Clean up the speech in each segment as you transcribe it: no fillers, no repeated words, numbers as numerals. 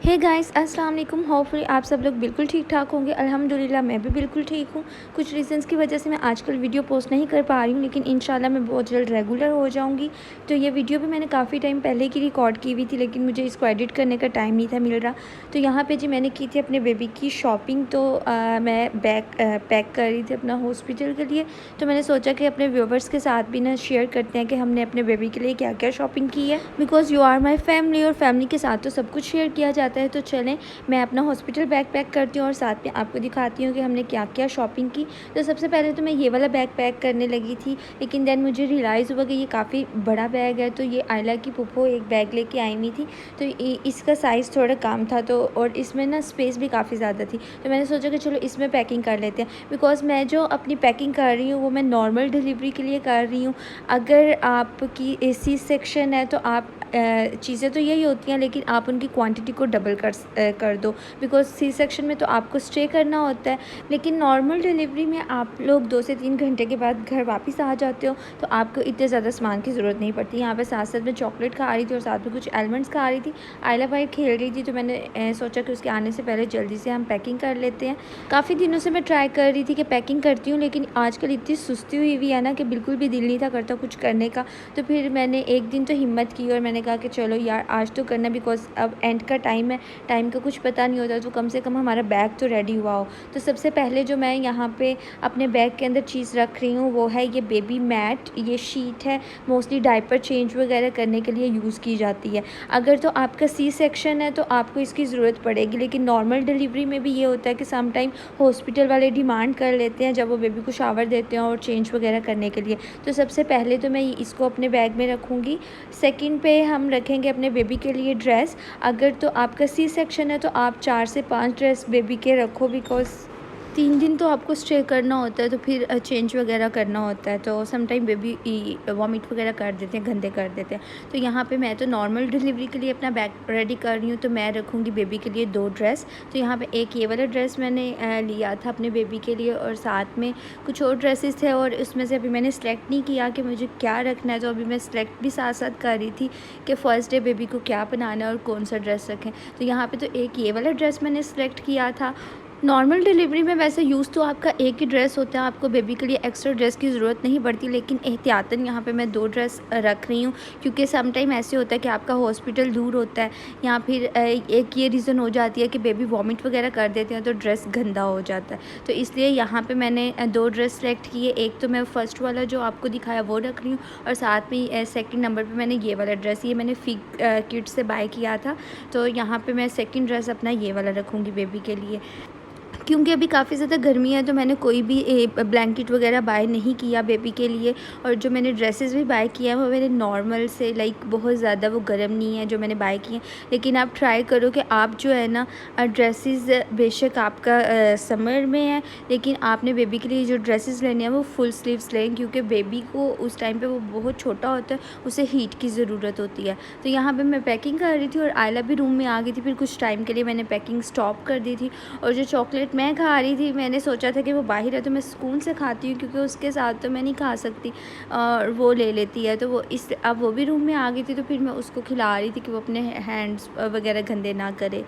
Hey guys अस्सलाम वालेकुम। Hopefully आप सब लोग बिल्कुल ठीक ठाक होंगे। अल्हम्दुलिल्लाह मैं भी बिल्कुल ठीक हूँ। कुछ रीज़न्स की वजह से मैं आजकल वीडियो पोस्ट नहीं कर पा रही हूँ, लेकिन इंशाल्लाह मैं बहुत जल्द रेगुलर हो जाऊँगी। तो ये वीडियो भी मैंने काफ़ी टाइम पहले की रिकॉर्ड की हुई थी, लेकिन मुझे इसको एडिट करने का टाइम नहीं था मिल रहा। तो यहाँ पर जी मैंने की थी अपने बेबी की शॉपिंग। तो मैं बैग पैक कर रही थी अपना हॉस्पिटल के लिए। तो मैंने सोचा कि अपने व्यूवर्स के साथ भी ना शेयर करते हैं कि हमने अपने बेबी के लिए क्या क्या शॉपिंग की है, because you are my family और फैमिली के साथ तो सब कुछ शेयर किया जाता है। तो चलें मैं अपना हॉस्पिटल बैग पैक करती हूँ और साथ में आपको दिखाती हूँ कि हमने क्या क्या शॉपिंग की। तो सबसे पहले तो मैं ये वाला बैग पैक करने लगी थी, लेकिन देन मुझे रियलाइज़ हुआ कि ये काफ़ी बड़ा बैग है। तो ये आयला की फूफो एक बैग लेके आई हुई थी, तो इसका साइज़ थोड़ा कम था, तो और इसमें ना स्पेस भी काफ़ी ज़्यादा थी। तो मैंने सोचा कि चलो इसमें पैकिंग कर लेते हैं, बिकॉज़ मैं जो अपनी पैकिंग कर रही हूँ वो मैं नॉर्मल डिलीवरी के लिए कर रही हूँ। अगर आपकी सी सेक्शन है तो आप चीज़ें तो यही होती हैं, लेकिन आप उनकी क्वांटिटी को डबल कर दो, बिकॉज़ सी सेक्शन में तो आपको स्टे करना होता है, लेकिन नॉर्मल डिलीवरी में आप लोग 2 से 3 घंटे के बाद घर वापस आ जाते हो, तो आपको इतने ज़्यादा सामान की ज़रूरत नहीं पड़ती। यहाँ पे साथ साथ मैं चॉकलेट खा रही थी और साथ में कुछ एलमंड्स खा रही थी। आयला भाई खेल रही थी, तो मैंने सोचा कि उसके आने से पहले जल्दी से हम पैकिंग कर लेते हैं। काफ़ी दिनों से मैं ट्राई कर रही थी कि पैकिंग करती हूँ, लेकिन आजकल इतनी सुस्ती हुई है ना कि बिल्कुल भी दिल नहीं था करता कुछ करने का। तो फिर मैंने एक दिन तो हिम्मत की और मैंने कहा कि चलो यार आज तो करना, बिकॉज़ अब एंड का टाइम है, टाइम का कुछ पता नहीं होता, तो कम से कम हमारा बैग तो रेडी हुआ हो। तो सबसे पहले जो मैं यहाँ पे अपने बैग के अंदर चीज़ रख रही हूँ वो है ये बेबी मैट। ये शीट है, मोस्टली डायपर चेंज वगैरह करने के लिए यूज़ की जाती है। अगर तो आपका सी सेक्शन है तो आपको इसकी ज़रूरत पड़ेगी, लेकिन नॉर्मल डिलीवरी में भी ये होता है कि सम टाइम हॉस्पिटल वाले डिमांड कर लेते हैं जब वो बेबी को शावर देते हैं और चेंज वगैरह करने के लिए। तो सबसे पहले तो मैं इसको अपने बैग में रखूँगी। सेकंड पे हम रखेंगे अपने बेबी के लिए ड्रेस। अगर तो आपका सी सेक्शन है तो आप 4 से 5 ड्रेस बेबी के रखो, बिकॉज़ 3 दिन तो आपको स्टे करना होता है, तो फिर चेंज वगैरह करना होता है, तो सम टाइम बेबी वॉमिट वगैरह कर देते हैं, गंदे कर देते हैं। तो यहाँ पे मैं तो नॉर्मल डिलीवरी के लिए अपना बैग रेडी कर रही हूँ, तो मैं रखूँगी बेबी के लिए 2 ड्रेस। तो यहाँ पे एक ये वाला ड्रेस मैंने लिया था अपने बेबी के लिए, और साथ में कुछ और ड्रेसेस थे, और उसमें से अभी मैंने सेलेक्ट नहीं किया कि मुझे क्या रखना है। तो अभी मैं सेलेक्ट भी साथ साथ कर रही थी कि फ़र्स्ट डे बेबी को क्या बनाना है और कौन सा ड्रेस रखें। तो यहाँ पे तो एक ये वाला ड्रेस मैंने सेलेक्ट किया था। नॉर्मल डिलीवरी में वैसे यूज़ तो आपका एक ही ड्रेस होता है, आपको बेबी के लिए एक्स्ट्रा ड्रेस की ज़रूरत नहीं पड़ती, लेकिन एहतियातन यहाँ पे मैं 2 ड्रेस रख रही हूँ, क्योंकि सम टाइम ऐसे होता है कि आपका हॉस्पिटल दूर होता है, या फिर एक ये रीज़न हो जाती है कि बेबी वॉमिट वगैरह कर देते हैं तो ड्रेस गंदा हो जाता है। तो इसलिए यहाँ पर मैंने 2 ड्रेस सेलेक्ट किए। एक तो मैं फ़र्स्ट वाला जो आपको दिखाया वो रख रही हूँ, और साथ में सेकेंड नंबर पर मैंने ये वाला ड्रेस, ये मैंने फिग किड्स से बाय किया था। तो यहाँ पर मैं सेकेंड ड्रेस अपना ये वाला रखूँगी बेबी के लिए। क्योंकि अभी काफ़ी ज़्यादा गर्मी है, तो मैंने कोई भी ब्लैंकेट वगैरह बाय नहीं किया बेबी के लिए, और जो मैंने ड्रेसेस भी बाय किया है वो मेरे नॉर्मल से, लाइक बहुत ज़्यादा वो गर्म नहीं है जो मैंने बाय किए हैं। लेकिन आप ट्राई करो कि आप जो है ना ड्रेसेस, बेशक आपका समर में है, लेकिन आपने बेबी के लिए जो ड्रेसेस लेने हैं वो फुल स्लीव्स लें, क्योंकि बेबी को उस टाइम पे वो बहुत छोटा होता है, उसे हीट की ज़रूरत होती है। तो यहाँ पे मैं पैकिंग कर रही थी और आयला भी रूम में आ गई थी, फिर कुछ टाइम के लिए मैंने पैकिंग स्टॉप कर दी थी। और जो चॉकलेट मैं खा रही थी, मैंने सोचा था कि वो बाहर है तो मैं सुकून से खाती हूँ, क्योंकि उसके साथ तो मैं नहीं खा सकती, और वो ले लेती है, तो वो अब वो भी रूम में आ गई थी, तो फिर मैं उसको खिला रही थी कि वो अपने हैंड्स वगैरह गंदे ना करे।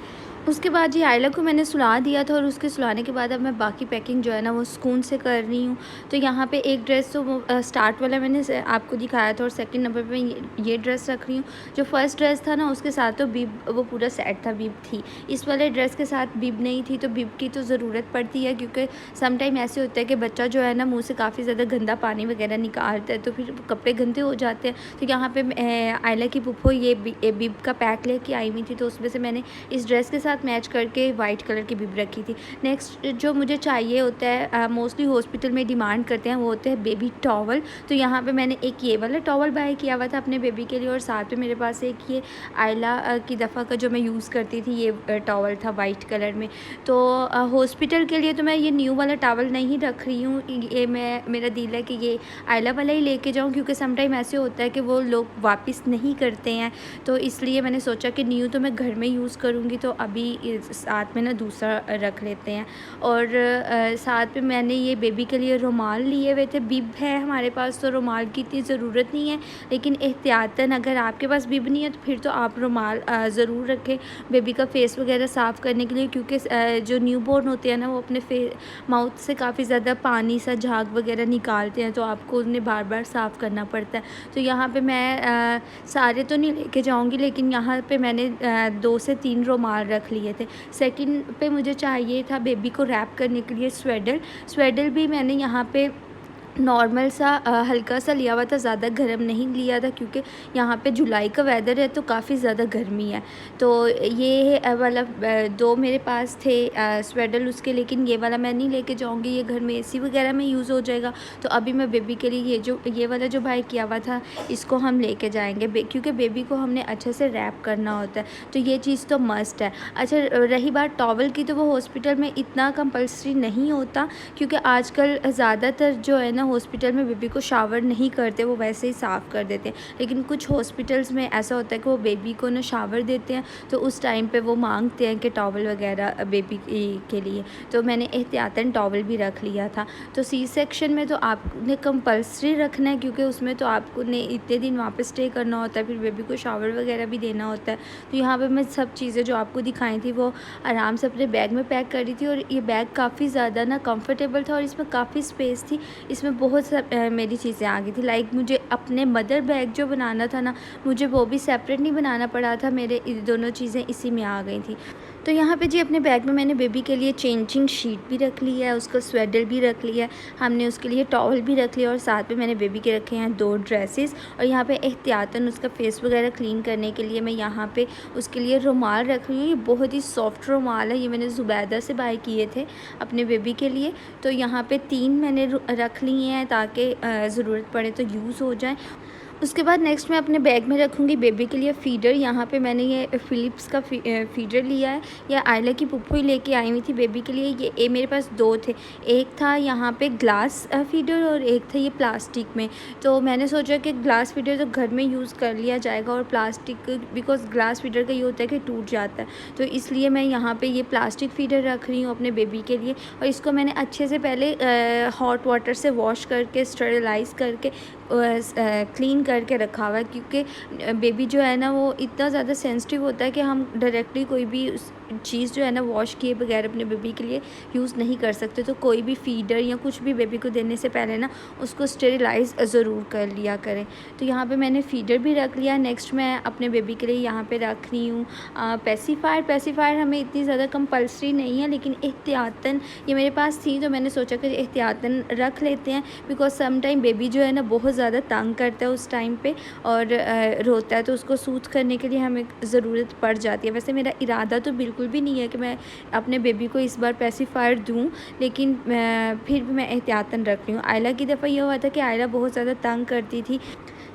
उसके बाद जी आयला को मैंने सुला दिया था, और उसके सुलाने के बाद अब मैं बाकी पैकिंग जो है ना वो सुकून से कर रही हूँ। तो यहाँ पे एक ड्रेस तो वो स्टार्ट वाला मैंने आपको दिखाया था, और सेकंड नंबर पे ये ड्रेस रख रही हूँ। जो फर्स्ट ड्रेस था ना उसके साथ तो बिब, वो पूरा सेट था, बिब थी। इस वाले ड्रेस के साथ बिब नहीं थी, तो बिब की तो ज़रूरत पड़ती है, क्योंकि सम टाइम ऐसे होता है कि बच्चा जो है ना मुँह से काफ़ी ज़्यादा गंदा पानी वगैरह निकालता है, तो फिर कपड़े गंदे हो जाते हैं। तो यहाँ पर आयला की फूफो ये बिब का पैक लेके आई हुई थी, तो उसमें से मैंने इस ड्रेस के साथ मैच करके वाइट कलर की बिब रखी थी। नेक्स्ट जो मुझे चाहिए होता है, मोस्टली हॉस्पिटल में डिमांड करते हैं, वो होते हैं बेबी टॉवल। तो यहाँ पे मैंने एक ये वाला टॉवल बाय किया हुआ था अपने बेबी के लिए, और साथ में मेरे पास एक ये आयला की दफ़ा का जो मैं यूज़ करती थी ये टॉवल था वाइट कलर में। तो हॉस्पिटल के लिए तो मैं ये न्यू वाला टॉवल नहीं रख रही हूँ, ये मेरा दिल है कि ये आयला वाला ही लेके जाऊँ, क्योंकि सम टाइम ऐसे होता है कि वो लोग वापस नहीं करते हैं, तो इसलिए मैंने सोचा कि न्यू तो मैं घर में यूज़ करूँगी। तो अभी भी साथ में ना दूसरा रख लेते हैं। और साथ में मैंने ये बेबी के लिए रुमाल लिए हुए थे। बिब है हमारे पास तो रुमाल की इतनी ज़रूरत नहीं है, लेकिन एहतियातन अगर आपके पास बिब नहीं है तो फिर तो आप रुमाल ज़रूर रखें बेबी का फेस वगैरह साफ़ करने के लिए, क्योंकि जो न्यूबॉर्न होते हैं ना वो अपने माउथ से काफ़ी ज़्यादा पानी सा झाग वगैरह निकालते हैं, तो आपको उन्हें बार बार साफ़ करना पड़ता है। तो यहाँ पे मैं सारे तो नहीं लेके जाऊँगी, लेकिन यहाँ पे मैंने 2 से 3 रुमाल रख लिए थे। सेकंड पे मुझे चाहिए था बेबी को रैप करने के लिए स्वेडल भी मैंने यहाँ पे नॉर्मल सा हल्का सा लिया हुआ था, ज़्यादा गर्म नहीं लिया था, क्योंकि यहाँ पे जुलाई का वेदर है तो काफ़ी ज़्यादा गर्मी है। तो ये वाला 2 मेरे पास थे स्वेडल उसके, लेकिन ये वाला मैं नहीं लेके जाऊँगी, ये घर में एसी वगैरह में यूज़ हो जाएगा। तो अभी मैं बेबी के लिए ये वाला जो बाय किया हुआ था इसको हम लेके जाएंगे, क्योंकि बेबी को हमने अच्छे से रैप करना होता है, तो ये चीज़ तो मस्ट है। अच्छा, रही बात टॉवल की, तो वो हॉस्पिटल में इतना कंपल्सरी नहीं होता, क्योंकि आजकल ज़्यादातर जो है ना हॉस्पिटल में बेबी को शावर नहीं करते, वो वैसे ही साफ़ कर देते हैं। लेकिन कुछ हॉस्पिटल्स में ऐसा होता है कि वो बेबी को ना शावर देते हैं, तो उस टाइम पे वो मांगते हैं कि टॉवल वगैरह बेबी के लिए, तो मैंने एहतियातन टॉवल भी रख लिया था। तो सी सेक्शन में तो आपने कंपल्सरी रखना है, क्योंकि उसमें तो आपको ने इतने दिन वहाँ पे स्टे करना होता है, फिर बेबी को शावर वगैरह भी देना होता है। तो यहाँ पर मैं सब चीज़ें जो आपको दिखाई थी वो आराम से अपने बैग में पैक कर रही थी, और ये बैग काफ़ी ज़्यादा ना कम्फर्टेबल था और इसमें काफ़ी स्पेस थी। इसमें बहुत मेरी चीज़ें आ गई थी, लाइक मुझे अपने मदर बैग जो बनाना था ना, मुझे वो भी सेपरेट नहीं बनाना पड़ा था, मेरे दोनों चीज़ें इसी में आ गई थी। तो यहाँ पे जी अपने बैग में मैंने बेबी के लिए चेंजिंग शीट भी रख ली है, उसका स्वेडर भी रख लिया है, हमने उसके लिए टॉवल भी रख लिया, और साथ में मैंने बेबी के रखे हैं 2 ड्रेसेस। और यहाँ पे एहतियातन उसका फेस वगैरह क्लीन करने के लिए मैं यहाँ पे उसके लिए रुमाल रख रही हूँ। ये बहुत ही सॉफ्ट रुमाल है, ये मैंने ज़ुबैदा से बाय किए थे अपने बेबी के लिए। तो यहाँ पे 3 मैंने रख लिए हैं ताकि ज़रूरत पड़े तो यूज़ हो जाए। उसके बाद नेक्स्ट मैं अपने बैग में रखूँगी बेबी के लिए फ़ीडर। यहाँ पे मैंने ये फ़िलिप्स का फ़ीडर लिया है, या आयला की पुप्पू ही लेके आई हुई थी बेबी के लिए। ये मेरे पास 2 थे, एक था यहाँ पे ग्लास फ़ीडर और एक था ये प्लास्टिक में। तो मैंने सोचा कि ग्लास फ़ीडर तो घर में यूज़ कर लिया जाएगा, और प्लास्टिक बिकॉज़ ग्लास फ़ीडर का ये होता है कि टूट जाता है, तो इसलिए मैं यहाँ पर ये प्लास्टिक फ़ीडर रख रही हूँ अपने बेबी के लिए। और इसको मैंने अच्छे से पहले हॉट वाटर से वॉश करके स्टरलाइज़ करके क्लीन करके रखा हुआ है, क्योंकि बेबी जो है ना वो इतना ज़्यादा सेंसिटिव होता है कि हम डायरेक्टली कोई भी चीज़ जो है ना वॉश किए बगैर अपने बेबी के लिए यूज़ नहीं कर सकते। तो कोई भी फ़ीडर या कुछ भी बेबी को देने से पहले ना उसको स्टेरिलाइज़ ज़रूर कर लिया करें। तो यहाँ पे मैंने फ़ीडर भी रख लिया। नेक्स्ट मैं अपने बेबी के लिए यहाँ पे रख रही हूँ पेसिफायर हमें इतनी ज़्यादा कंपल्सरी नहीं है, लेकिन एहतियातन ये मेरे पास थी, तो मैंने सोचा कि एहतियातन रख लेते हैं, बिकॉज सम टाइम बेबी जो है ना बहुत ज़्यादा तंग करता है उस टाइम पे और रोता है, तो उसको सूथ करने के लिए हमें ज़रूरत पड़ जाती है। वैसे मेरा इरादा तो बिल्कुल भी नहीं है कि मैं अपने बेबी को इस बार पेसिफायर दूं, लेकिन फिर भी मैं एहतियातन रख रही हूँ। आयला की दफ़ा ये हुआ था कि आयला बहुत ज़्यादा तंग करती थी,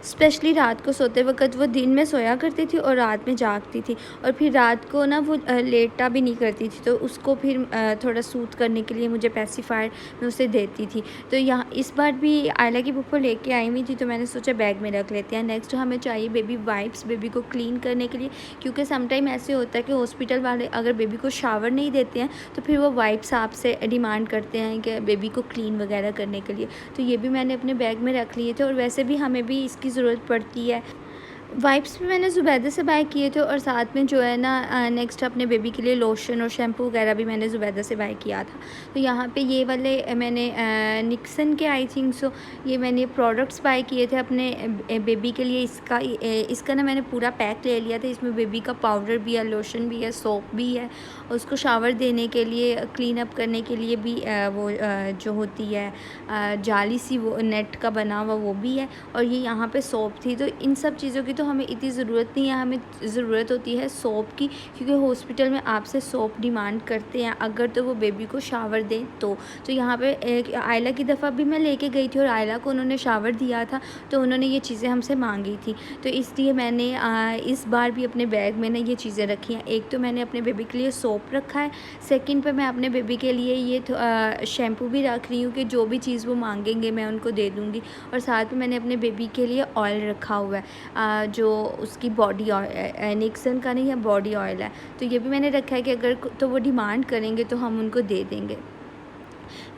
स्पेशली रात को सोते वक्त। वो दिन में सोया करती थी और रात में जागती थी, और फिर रात को ना वो लेटा भी नहीं करती थी, तो उसको फिर थोड़ा सूथ करने के लिए मुझे पेसिफायर में उसे देती थी। तो यहाँ इस बार भी आयला की पुप्पो लेके आई हुई थी, तो मैंने सोचा बैग में रख लेते हैं। नेक्स्ट हमें चाहिए बेबी वाइप्स बेबी को क्लीन करने के लिए, क्योंकि समटाइम ऐसे होता है कि हॉस्पिटल वाले अगर बेबी को शावर नहीं देते हैं तो फिर वो वाइप्स आपसे डिमांड करते हैं कि बेबी को क्लीन वगैरह करने के लिए। तो ये भी मैंने अपने बैग में रख लिए थे, और वैसे भी हमें भी इसकी ज़रूरत पड़ती है। वाइप्स भी मैंने ज़ुबैदा से बाय किए थे, और साथ में जो है ना नेक्स्ट अपने बेबी के लिए लोशन और शैम्पू वगैरह भी मैंने ज़ुबैदा से बाय किया था। तो यहाँ पे ये वाले मैंने निक्सन के आई थिंक सो ये मैंने प्रोडक्ट्स बाय किए थे अपने बेबी के लिए। इसका ना मैंने पूरा पैक ले लिया था। इसमें बेबी का पाउडर भी है, लोशन भी है, सोप भी है, उसको शावर देने के लिए, क्लीन अप करने के लिए भी वो जो होती है जाली सी वो नेट का बना हुआ वो भी है, और ये यहाँ पे सोप थी। तो इन सब चीज़ों की तो हमें इतनी ज़रूरत नहीं है, हमें ज़रूरत होती है सोप की, क्योंकि हॉस्पिटल में आपसे सोप डिमांड करते हैं अगर तो वो बेबी को शावर दें तो यहाँ पे आयला की दफ़ा भी मैं लेके गई थी और आयला को उन्होंने शावर दिया था, तो उन्होंने ये चीज़ें हमसे मांगी थी, तो इसलिए मैंने इस बार भी अपने बैग में ना ये चीज़ें रखी हैं। एक तो मैंने अपने बेबी के लिए सोप रखा है, सेकंड पे मैं अपने बेबी के लिए ये शैम्पू भी रख रही हूँ कि जो भी चीज़ वो मांगेंगे मैं उनको दे दूँगी, और साथ में मैंने अपने बेबी के लिए ऑयल रखा हुआ है जो उसकी बॉडी ऑयल निक्सन का नहीं है, बॉडी ऑयल है, तो ये भी मैंने रखा है कि अगर तो वो डिमांड करेंगे तो हम उनको दे देंगे।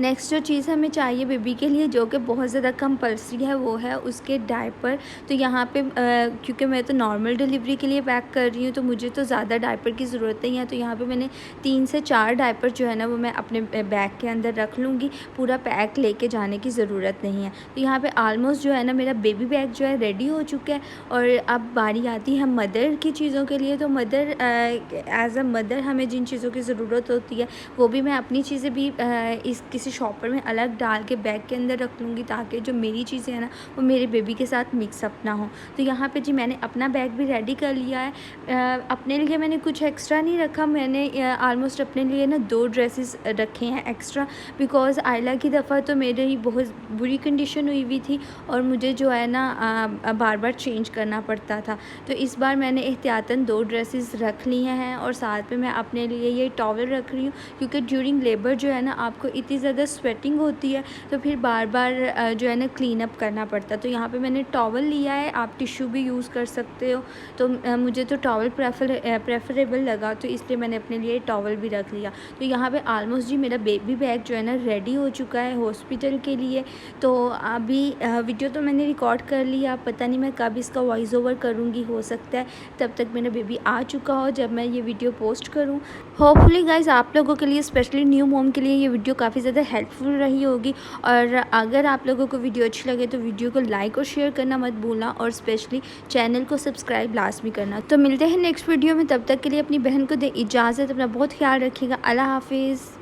नेक्स्ट जो चीज़ हमें चाहिए बेबी के लिए, जो कि बहुत ज़्यादा कंपल्सरी है, वो है उसके डायपर। तो यहाँ पे क्योंकि मैं तो नॉर्मल डिलीवरी के लिए पैक कर रही हूँ, तो मुझे तो ज़्यादा डायपर की ज़रूरत नहीं है। तो यहाँ पे मैंने 3 से 4 डायपर जो है ना वो मैं अपने बैग के अंदर रख लूँगी, पूरा पैक लेके जाने की ज़रूरत नहीं है। तो यहाँ पर आलमोस्ट जो है ना मेरा बेबी बैग जो है रेडी हो चुका है। और अब बारी आती है मदर की चीज़ों के लिए। तो मदर एज़ अ मदर हमें जिन चीज़ों की ज़रूरत होती है वो भी मैं अपनी चीज़ें भी इस किसी शॉपर में अलग डाल के बैग के अंदर रख लूँगी, ताकि जो मेरी चीज़ें हैं ना वो मेरे बेबी के साथ मिक्सअप ना हो। तो यहाँ पे जी मैंने अपना बैग भी रेडी कर लिया है। अपने लिए मैंने कुछ एक्स्ट्रा नहीं रखा, मैंने आलमोस्ट अपने लिए ना 2 ड्रेसेस रखे हैं एक्स्ट्रा, बिकॉज़ आयला की दफ़ा तो मेरी बहुत बुरी कंडीशन हुई हुई थी और मुझे जो है ना बार बार चेंज करना पड़ता था। तो इस बार मैंने एहतियातन 2 ड्रेसेस रख लिए हैं और साथ में मैं अपने लिए ये टॉवल रख रही हूँ, क्योंकि ड्यूरिंग लेबर जो है ना आपको इतनी ज़्यादा स्वेटिंग होती है, तो फिर बार बार जो है ना क्लीन अप करना पड़ता है। तो यहाँ पे मैंने टॉवल लिया है, आप टिश्यू भी यूज़ कर सकते हो। तो मुझे तो टॉवल प्रेफरेबल लगा, तो इसलिए मैंने अपने लिए टॉवल भी रख लिया। तो यहाँ पे ऑलमोस्ट जी मेरा बेबी बैग जो है ना रेडी हो चुका है हॉस्पिटल के लिए। तो अभी वीडियो तो मैंने रिकॉर्ड कर लिया, पता नहीं मैं कब इसका वॉइस ओवर करूँगी, हो सकता है तब तक मेरा बेबी आ चुका हो जब मैं ये वीडियो पोस्ट करूँ। होपफुली गाइज़ आप लोगों के लिए, स्पेशली न्यू मॉम के लिए ये वीडियो काफ़ी ज़्यादा हेल्पफुल रही होगी। और अगर आप लोगों को वीडियो अच्छी लगे तो वीडियो को लाइक और शेयर करना मत भूलना, और स्पेशली चैनल को सब्सक्राइब लाजमी करना। तो मिलते हैं नेक्स्ट वीडियो में, तब तक के लिए अपनी बहन को दे इजाज़त, अपना बहुत ख्याल रखिएगा। अल्लाह हाफिज़।